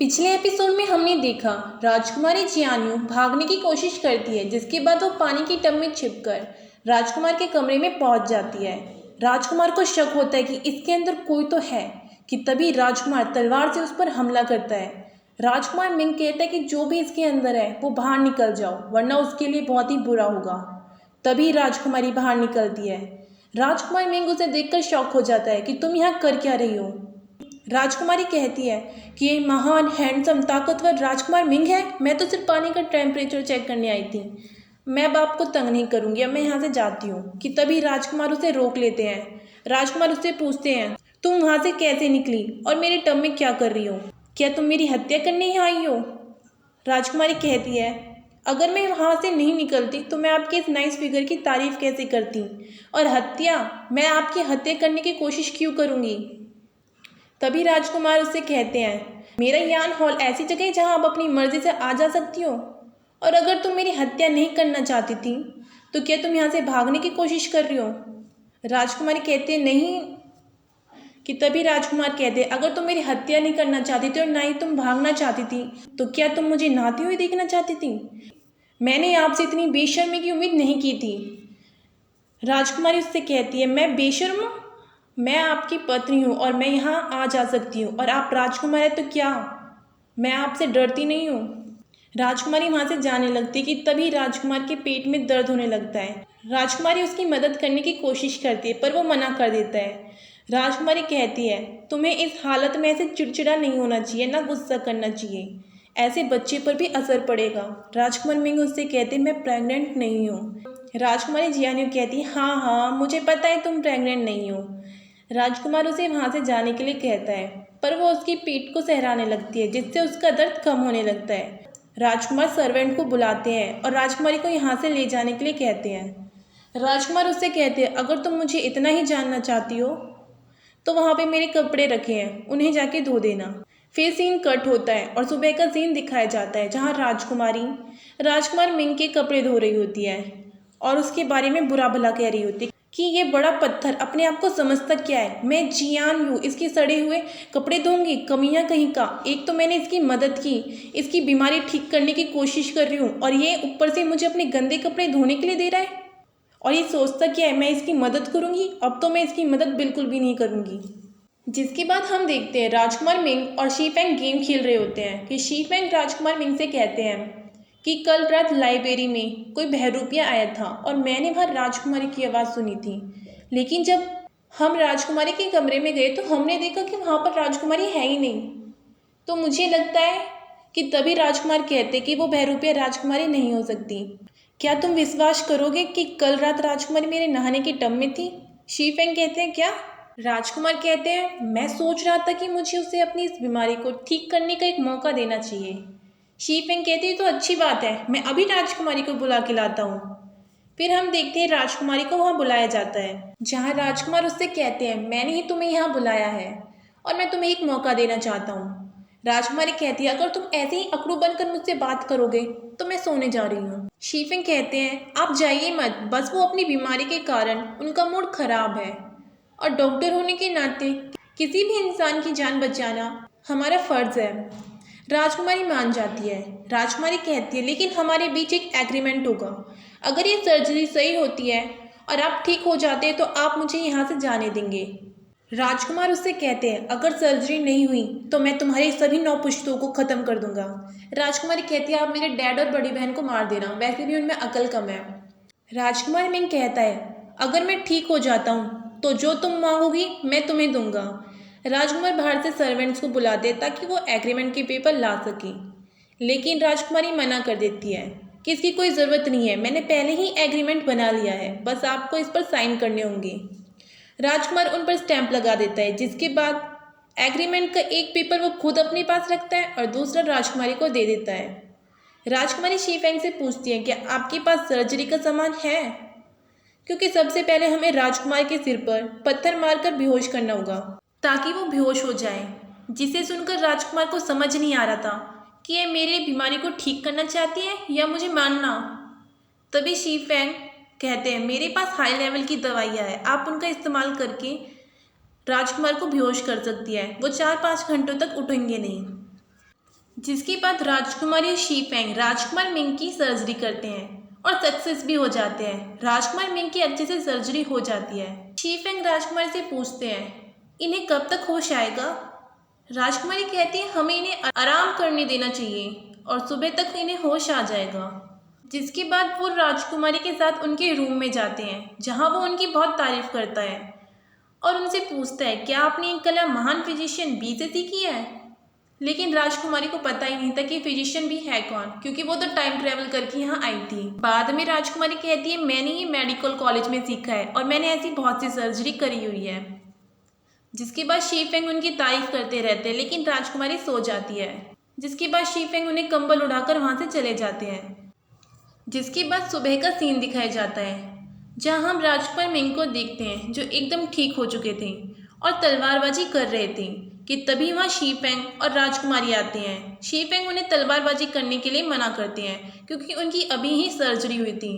पिछले एपिसोड में हमने देखा राजकुमारी जियान्यू भागने की कोशिश करती है, जिसके बाद वो पानी की टब में छिपकर राजकुमार के कमरे में पहुंच जाती है। राजकुमार को शक होता है कि इसके अंदर कोई तो है कि तभी राजकुमार तलवार से उस पर हमला करता है। राजकुमार मिंग कहता है कि जो भी इसके अंदर है वो बाहर निकल जाओ, वरना उसके लिए बहुत ही बुरा होगा। तभी राजकुमारी बाहर निकलती है। राजकुमार मिंग उसे देखकर शॉक हो जाता है कि तुम यहाँ कर क्या रही हो। राजकुमारी कहती है कि ये महान हैंडसम ताकतवर राजकुमार मिंग है। मैं तो सिर्फ पानी का टेम्परेचर चेक करने आई थी। मैं अब आपको तंग नहीं करूंगी, अब मैं यहाँ से जाती हूँ। कि तभी राजकुमार उसे रोक लेते हैं। राजकुमार उससे पूछते हैं, तुम वहाँ से कैसे निकली और मेरे टब में क्या कर रही हो? क्या तुम मेरी हत्या करने ही आई हो? राजकुमारी कहती है, अगर मैं वहाँ से नहीं निकलती तो मैं आपके इस नाइस फिगर की तारीफ कैसे करती, और हत्या, मैं आपकी हत्या करने की कोशिश क्यों करूँगी? तभी राजकुमार उससे कहते हैं, मेरा यान हॉल ऐसी जगह है जहाँ आप अपनी मर्जी से आ जा सकती हो, और अगर तुम मेरी हत्या नहीं करना चाहती थी तो क्या तुम यहाँ से भागने की कोशिश कर रही हो? राजकुमारी कहते हैं नहीं। कि तभी राजकुमार कहते हैं, अगर तुम मेरी हत्या नहीं करना चाहती थी और ना ही तुम भागना चाहती थी तो क्या तुम मुझे नहाती हुई देखना चाहती थी? मैंने आपसे इतनी बेशर्मी की उम्मीद नहीं की थी। राजकुमारी उससे कहती है, मैं बेशर्म हूँ? मैं आपकी पत्नी हूँ और मैं यहाँ आ जा सकती हूँ, और आप राजकुमार हैं तो क्या मैं आपसे डरती नहीं हूँ? राजकुमारी वहाँ से जाने लगती है कि तभी राजकुमार के पेट में दर्द होने लगता है। राजकुमारी उसकी मदद करने की कोशिश करती है पर वो मना कर देता है। राजकुमारी कहती है, तुम्हें इस हालत में ऐसे चिड़चिड़ा नहीं होना चाहिए, ना गुस्सा करना चाहिए, ऐसे बच्चे पर भी असर पड़ेगा। राजकुमार मिंग उससे कहते, मैं प्रेग्नेंट नहीं हूँ। राजकुमारी जियान्यू कहती, हाँ हाँ मुझे पता है तुम प्रेग्नेंट नहीं हो। राजकुमार उसे वहाँ से जाने के लिए कहता है पर वो उसकी पीठ को सहराने लगती है, जिससे उसका दर्द कम होने लगता है। राजकुमार सर्वेंट को बुलाते हैं और राजकुमारी को यहाँ से ले जाने के लिए कहते हैं। राजकुमार उससे कहते हैं, अगर तुम मुझे इतना ही जानना चाहती हो तो वहाँ पे मेरे कपड़े रखे हैं, उन्हें जाके धो देना। फिर सीन कट होता है और सुबह का सीन दिखाया जाता है, जहाँ राजकुमारी राजकुमार मिंग के कपड़े धो रही होती है और उसके बारे में बुरा भला कह रही होती है कि ये बड़ा पत्थर अपने आप को समझता क्या है, मैं जियान्यू इसके सड़े हुए कपड़े धोऊंगी, कमियां कहीं का। एक तो मैंने इसकी मदद की, इसकी बीमारी ठीक करने की कोशिश कर रही हूँ, और ये ऊपर से मुझे अपने गंदे कपड़े धोने के लिए दे रहा है, और ये सोचता क्या है मैं इसकी मदद करूँगी। अब तो मैं इसकी मदद बिल्कुल भी नहीं करूँगी। जिसके बाद हम देखते हैं राजकुमार मिंग और शी फेंग गेम खेल रहे होते हैं कि शी फेंग राजकुमार मिंग से कहते हैं कि कल रात लाइब्रेरी में कोई बहरूपिया आया था और मैंने वहाँ राजकुमारी की आवाज़ सुनी थी, लेकिन जब हम राजकुमारी के कमरे में गए तो हमने देखा कि वहाँ पर राजकुमारी है ही नहीं। तो मुझे लगता है कि तभी राजकुमार कहते कि वो बहरूपिया राजकुमारी नहीं हो सकती। क्या तुम विश्वास करोगे कि कल रात राजकुमारी मेरे नहाने की टब में थी? शी फेंग कहते हैं, क्या? राजकुमार कहते हैं, मैं सोच रहा था कि मुझे उसे अपनी इस बीमारी को ठीक करने का एक मौका देना चाहिए। शी फेंग कहती है, तो अच्छी बात है, मैं अभी राजकुमारी को बुला के लाता हूँ। फिर हम देखते हैं राजकुमारी को वहाँ बुलाया जाता है, जहाँ राजकुमार उससे कहते हैं, मैंने ही तुम्हें यहाँ बुलाया है और मैं तुम्हें एक मौका देना चाहता हूँ। राजकुमारी कहती है, अगर तुम ऐसे ही अकड़ू बनकर मुझसे बात करोगे तो मैं सोने जा रही हूँ। शी फेंग कहते हैं, आप जाइए मत, बस वो अपनी बीमारी के कारण उनका मूड खराब है, और डॉक्टर होने के नाते किसी भी इंसान की जान बचाना हमारा फर्ज है। राजकुमारी मान जाती है। राजकुमारी कहती है, लेकिन हमारे बीच एक एग्रीमेंट होगा, अगर ये सर्जरी सही होती है और आप ठीक हो जाते हैं तो आप मुझे यहाँ से जाने देंगे। राजकुमार उससे कहते हैं, अगर सर्जरी नहीं हुई तो मैं तुम्हारे सभी 9 पुश्तों को ख़त्म कर दूंगा। राजकुमारी कहती है, आप मेरे डैड और बड़ी बहन को मार देना, वैसे भी उनमें अकल कम है। राजकुमार मिंग कहता है, अगर मैं ठीक हो जाता हूँ तो जो तुम मांगोगी मैं तुम्हें दूंगा। राजकुमार बाहर से सर्वेंट्स को बुलाते ताकि वो एग्रीमेंट के पेपर ला सके, लेकिन राजकुमारी मना कर देती है कि इसकी कोई ज़रूरत नहीं है, मैंने पहले ही एग्रीमेंट बना लिया है, बस आपको इस पर साइन करने होंगे। राजकुमार उन पर स्टैंप लगा देता है, जिसके बाद एग्रीमेंट का एक पेपर वो खुद अपने पास रखता है और दूसरा राजकुमारी को दे देता है। राजकुमारी शी फेंग से पूछती है, क्या आपके पास सर्जरी का सामान है? क्योंकि सबसे पहले हमें राजकुमार के सिर पर पत्थर मारकर बेहोश करना होगा ताकि वो बेहोश हो जाए। जिसे सुनकर राजकुमार को समझ नहीं आ रहा था कि ये मेरी बीमारी को ठीक करना चाहती है या मुझे मारना। तभी शी फेंग कहते हैं, मेरे पास हाई लेवल की दवाइयाँ हैं, आप उनका इस्तेमाल करके राजकुमार को बेहोश कर सकती है, वो 4-5 घंटों तक उठेंगे नहीं। जिसके बाद राजकुमारी शीफेंग राजकुमार मिंग की सर्जरी करते हैं और सक्सेस भी हो जाते हैं। राजकुमार मिंग की अच्छे से सर्जरी हो जाती है। शीफेंग राजकुमारी से पूछते हैं इन्हें कब तक होश आएगा। राजकुमारी कहती है हमें इन्हें आराम करने देना चाहिए और सुबह तक इन्हें होश आ जाएगा। जिसके बाद वो राजकुमारी के साथ उनके रूम में जाते हैं जहाँ वो उनकी बहुत तारीफ करता है और उनसे पूछता है क्या आपने ये कला महान फिजिशियन बी से सीखी है। लेकिन राजकुमारी को पता ही नहीं था कि फिजिशियन भी है कौन, क्योंकि वो तो टाइम ट्रेवल करके यहाँ आई थी। बाद में राजकुमारी कहती है मैंने ये मेडिकल कॉलेज में सीखा है और मैंने ऐसी बहुत सी सर्जरी करी हुई है। जिसके बाद शीफेंग उनकी तारीफ करते रहते हैं, लेकिन राजकुमारी सो जाती है। जिसके बाद शीफेंग उन्हें कंबल उड़ाकर वहाँ से चले जाते हैं। जिसके बाद सुबह का सीन दिखाया जाता है जहाँ हम राजकुमार मिंग को देखते हैं जो एकदम ठीक हो चुके थे और तलवारबाजी कर रहे थे कि तभी वहाँ शीफेंग और राजकुमारी आते हैं। शीफेंग उन्हें तलवारबाजी करने के लिए मना करते हैं क्योंकि उनकी अभी ही सर्जरी हुई थी।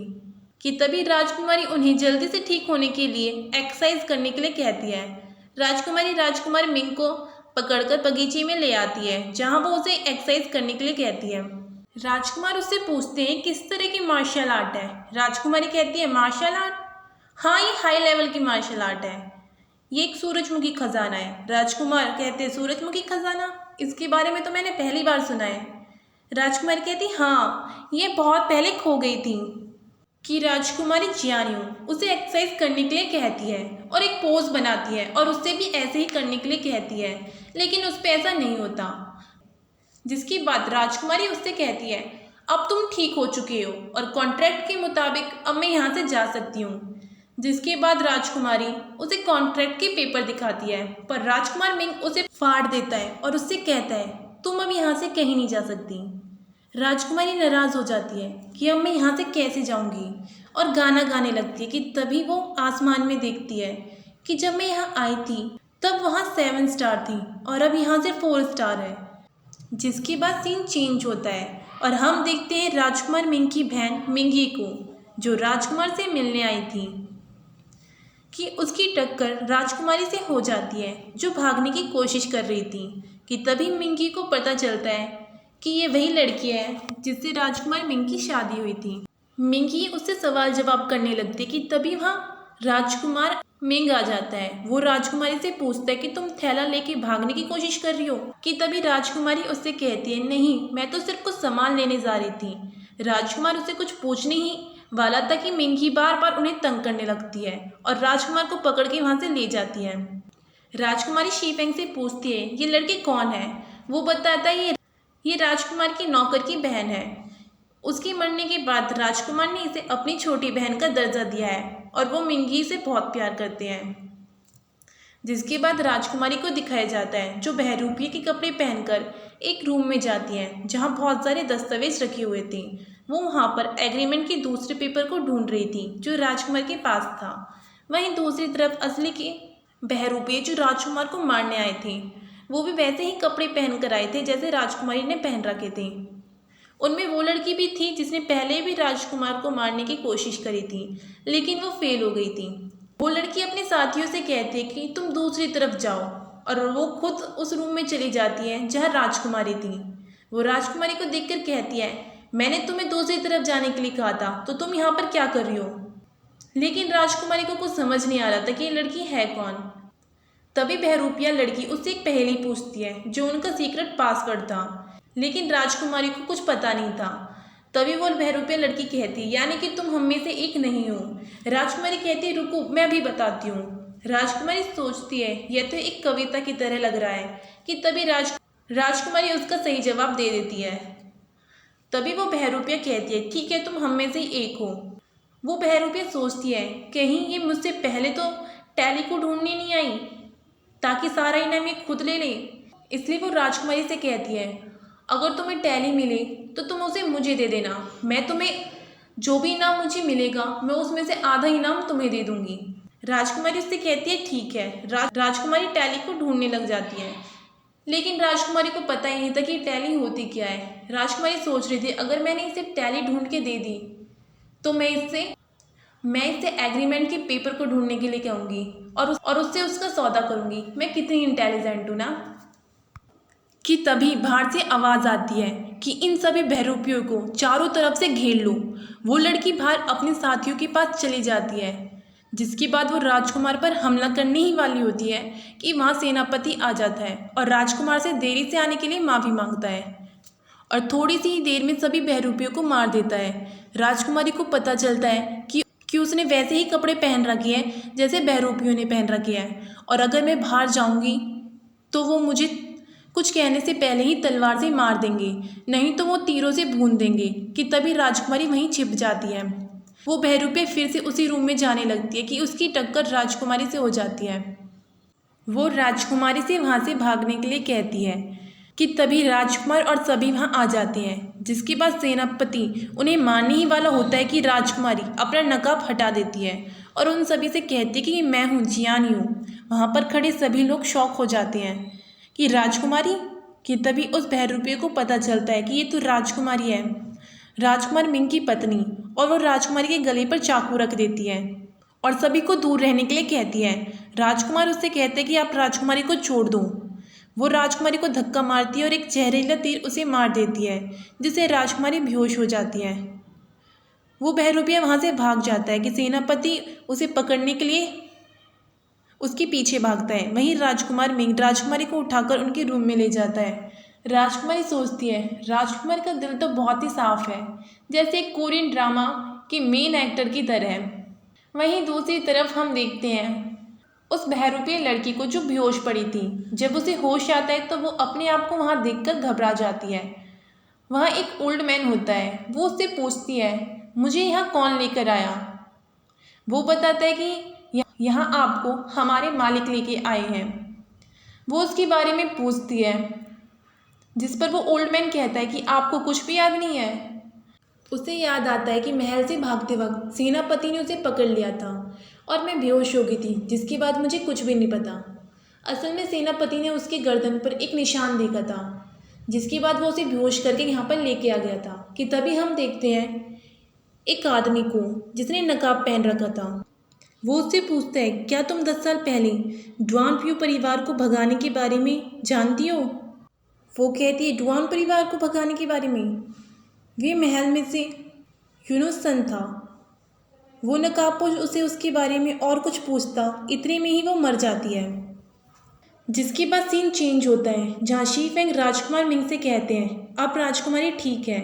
कि तभी राजकुमारी उन्हें जल्दी से ठीक होने के लिए एक्सरसाइज करने के लिए कहती है। राजकुमारी राजकुमार मिंग को पकड़कर बगीचे में ले आती है जहाँ वो उसे एक्सरसाइज करने के लिए कहती है। राजकुमार उससे पूछते हैं किस तरह की मार्शल आर्ट है। राजकुमारी कहती है मार्शल आर्ट, हाँ ये हाई लेवल की मार्शल आर्ट है, ये एक सूरजमुखी खजाना है। राजकुमार कहते हैं सूरजमुखी खजाना, इसके बारे में तो मैंने पहली बार सुना है। राजकुमारी कहती हाँ ये बहुत पहले खो गई थी। कि राजकुमारी जियान्यू उसे एक्सरसाइज करने के लिए कहती है और एक पोज बनाती है और उससे भी ऐसे ही करने के लिए कहती है, लेकिन उस पर ऐसा नहीं होता। जिसके बाद राजकुमारी उससे कहती है अब तुम ठीक हो चुके हो और कॉन्ट्रैक्ट के मुताबिक अब मैं यहाँ से जा सकती हूँ। जिसके बाद राजकुमारी उसे कॉन्ट्रैक्ट के पेपर दिखाती है, पर राजकुमार मिंग उसे फाड़ देता है और उससे कहता है तुम अब यहाँ से कहीं नहीं जा सकती। राजकुमारी नाराज़ हो जाती है कि अब मैं यहाँ से कैसे जाऊँगी और गाना गाने लगती है। कि तभी वो आसमान में देखती है कि जब मैं यहाँ आई थी तब वहाँ 7 स्टार थी और अब यहाँ से 4 स्टार है। जिसके बाद सीन चेंज होता है और हम देखते हैं राजकुमार मिंग की बहन मिंगी को जो राजकुमार से मिलने आई थी। कि उसकी टक्कर राजकुमारी से हो जाती है जो भागने की कोशिश कर रही थी। कि तभी मिंगी को पता चलता है कि ये वही लड़की है जिससे राजकुमार मिंग की शादी हुई थी। मिंगी उससे सवाल जवाब करने लगती है कि तभी वहाँ राजकुमार मिंग आ जाता है। वो राजकुमारी से पूछता है कि तुम थैला लेके भागने की कोशिश कर रही हो। कि तभी राजकुमारी उससे कहती है नहीं मैं तो सिर्फ कुछ सामान लेने जा रही थी। राजकुमार उससे कुछ पूछने ही वाला था कि मिंगी बार बार उन्हें तंग करने लगती है और राजकुमार को पकड़ के वहाँ से ले जाती है। राजकुमारी शीफेंग से पूछती है ये लड़की कौन है। वो बताता है ये राजकुमार की नौकर की बहन है। उसके मरने के बाद राजकुमार ने इसे अपनी छोटी बहन का दर्जा दिया है और वो मिंगी से बहुत प्यार करते हैं। जिसके बाद राजकुमारी को दिखाया जाता है जो बहरूपिये के कपड़े पहनकर एक रूम में जाती हैं जहाँ बहुत सारे दस्तावेज रखे हुए थे। वो वहाँ पर एग्रीमेंट के दूसरे पेपर को ढूंढ रही थी जो राजकुमार के पास था। वहीं दूसरी तरफ असली के बहरूपिये जो राजकुमार को मारने आए थे वो भी वैसे ही कपड़े पहन कर आए थे जैसे राजकुमारी ने पहन रखे थे। उनमें वो लड़की भी थी जिसने पहले भी राजकुमार को मारने की कोशिश करी थी, लेकिन वो फेल हो गई थी। वो लड़की अपने साथियों से कहती है कि तुम दूसरी तरफ जाओ और वो खुद उस रूम में चली जाती है जहाँ राजकुमारी थी। वो राजकुमारी को देखकर कहती है मैंने तुम्हें दूसरी तरफ जाने के लिए कहा था तो तुम यहाँ पर क्या कर रही हो। लेकिन राजकुमारी को कुछ समझ नहीं आ रहा था कि ये लड़की है कौन। तभी बहरूपिया लड़की उससे एक पहेली पूछती है जो उनका सीक्रेट पासवर्ड था, लेकिन राजकुमारी को कुछ पता नहीं था। तभी वो बहरूपिया लड़की कहती यानी कि तुम हम में से एक नहीं हो। राजकुमारी कहती रुको मैं अभी बताती हूँ। राजकुमारी सोचती है यह तो एक कविता की तरह लग रहा है। कि तभी राजकुमारी उसका सही जवाब दे देती है। तभी वो बहरूपिया कहती है ठीक है तुम हम में से एक हो। वो बहरूपिया सोचती है कहीं ये मुझसे पहले तो टैली को ढूंढने नहीं आई ताकि सारा इनाम ये खुद ले ले। इसलिए वो राजकुमारी से कहती है अगर तुम्हें टैली मिले तो तुम उसे मुझे दे देना, मैं तुम्हें जो भी इनाम मुझे मिलेगा मैं उसमें से आधा इनाम तुम्हें दे दूंगी। राजकुमारी उससे कहती है ठीक है। राजकुमारी टैली को ढूंढने लग जाती है, लेकिन राजकुमारी को पता ही नहीं था कि टैली होती क्या है। राजकुमारी सोच रही थी अगर मैंने इसे टैली ढूंढ के दे दी तो मैं इससे एग्रीमेंट के पेपर को ढूंढने के लिए कहूँगी और उससे उसका सौदा करूँगी। मैं कितनी इंटेलिजेंट हूँ ना। कि तभी बाहर से आवाज़ आती है कि इन सभी बहरूपियों को चारों तरफ से घेर लो। वो लड़की बाहर अपने साथियों के पास चली जाती है, जिसके बाद वो राजकुमार पर हमला करने ही वाली होती है कि वहाँ सेनापति आ जाता है और राजकुमार से देरी से आने के लिए माफ़ी मांगता है और थोड़ी सी ही देर में सभी बहरूपियों को मार देता है। राजकुमारी को पता चलता है कि उसने वैसे ही कपड़े पहन रखे हैं जैसे बहरूपियों ने पहन रखे हैं, और अगर मैं बाहर जाऊंगी तो वो मुझे कुछ कहने से पहले ही तलवार से मार देंगे, नहीं तो वो तीरों से भून देंगे। कि तभी राजकुमारी वहीं छिप जाती है। वो बहरूपे फिर से उसी रूम में जाने लगती है कि उसकी टक्कर राजकुमारी से हो जाती है। वो राजकुमारी से वहाँ से भागने के लिए कहती है कि तभी राजकुमार और सभी वहाँ आ जाते हैं, जिसके बाद सेनापति उन्हें मारने ही वाला होता है कि राजकुमारी अपना नकाब हटा देती है और उन सभी से कहती है कि मैं हूँ, जियानी हूँ। वहाँ पर खड़े सभी लोग शॉक हो जाते हैं कि राजकुमारी। कि तभी उस बहरूपे को पता चलता है कि ये तो राजकुमारी है, राजकुमार मिंग की पत्नी, और वो राजकुमारी के गले पर चाकू रख देती है और सभी को दूर रहने के लिए कहती है। राजकुमार उससे कहते हैं कि आप राजकुमारी को छोड़ दो। वो राजकुमारी को धक्का मारती है और एक जहरीला तीर उसे मार देती है, जिससे राजकुमारी बेहोश हो जाती है। वो बहरूपिया वहाँ से भाग जाता है कि सेनापति उसे पकड़ने के लिए उसके पीछे भागता है। वहीं राजकुमार मिंग राजकुमारी को उठाकर उनके रूम में ले जाता है। राजकुमारी सोचती है, राजकुमार का दिल तो बहुत ही साफ है, जैसे एक कोरियन ड्रामा के मेन एक्टर की तरह। वहीं दूसरी तरफ हम देखते हैं उस बहरूपीय लड़की को जो बेहोश पड़ी थी। जब उसे होश आता है तो वो अपने आप को वहाँ देखकर घबरा जाती है। वहाँ एक ओल्ड मैन होता है। वो उससे पूछती है, मुझे यहाँ कौन लेकर आया? वो बताता है कि यहाँ आपको हमारे मालिक लेके आए हैं। वो उसके बारे में पूछती है, जिस पर वो ओल्ड मैन कहता है कि आपको कुछ भी याद नहीं है। उसे याद आता है कि महल से भागते वक्त सेनापति ने उसे पकड़ लिया था और मैं बेहोश हो गई थी, जिसके बाद मुझे कुछ भी नहीं पता। असल में सेनापति ने उसके गर्दन पर एक निशान देखा था, जिसके बाद वो उसे बेहोश करके यहाँ पर लेके आ गया था। कि तभी हम देखते हैं एक आदमी को जिसने नकाब पहन रखा था। वो उससे पूछता है, क्या तुम 10 साल पहले डुआन प्यू परिवार को भगाने के बारे में जानती हो? वो कहती है, डुआन परिवार को भगाने के बारे में? वे महल में से यूनुस सन था। वो नकाबपोश उसे उसके बारे में और कुछ पूछता, इतने में ही वो मर जाती है। जिसके बाद सीन चेंज होता है, जहाँ शी फेंग राजकुमार मिंग से कहते हैं, अब राजकुमारी ठीक है,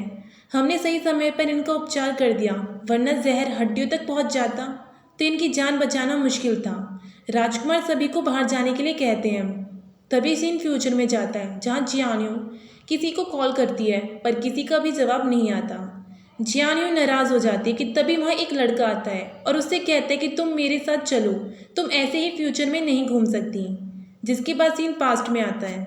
हमने सही समय पर इनका उपचार कर दिया, वरना जहर हड्डियों तक पहुँच जाता तो इनकी जान बचाना मुश्किल था। राजकुमार सभी को बाहर जाने के लिए कहते हैं। तभी सीन फ्यूचर में जाता है, जहाँ जियान्यू किसी को कॉल करती है पर किसी का भी जवाब नहीं आता। जियान्यू नाराज़ हो जाती है कि तभी वहाँ एक लड़का आता है और उससे कहता है कि तुम मेरे साथ चलो, तुम ऐसे ही फ्यूचर में नहीं घूम सकती। जिसके बाद सीन पास्ट में आता है,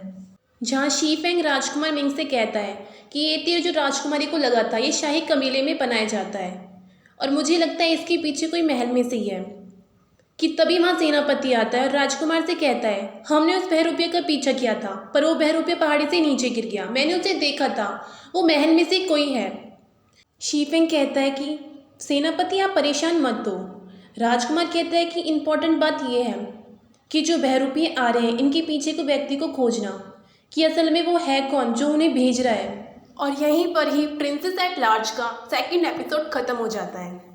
जहाँ शी फेंग राजकुमार मिंग से कहता है कि ये तीर जो राजकुमारी को लगा था ये शाही कबीले में बनाया जाता है और मुझे लगता है इसके पीछे कोई महल में से ही है। कि तभी वहाँ सेनापति आता है और राजकुमार से कहता है, हमने उस बहरूपिया का पीछा किया था पर वो बहरूपिया पहाड़ी से नीचे गिर गया, मैंने उसे देखा था, वो महल में से कोई है। शी फेंग कहता है कि सेनापति आप परेशान मत हो। राजकुमार कहता है कि इम्पोर्टेंट बात यह है कि जो बहरूपिये आ रहे हैं इनके पीछे को व्यक्ति को खोजना, कि असल में वो है कौन जो उन्हें भेज रहा है। और यहीं पर ही प्रिंसेस एट लार्ज का सेकंड एपिसोड ख़त्म हो जाता है।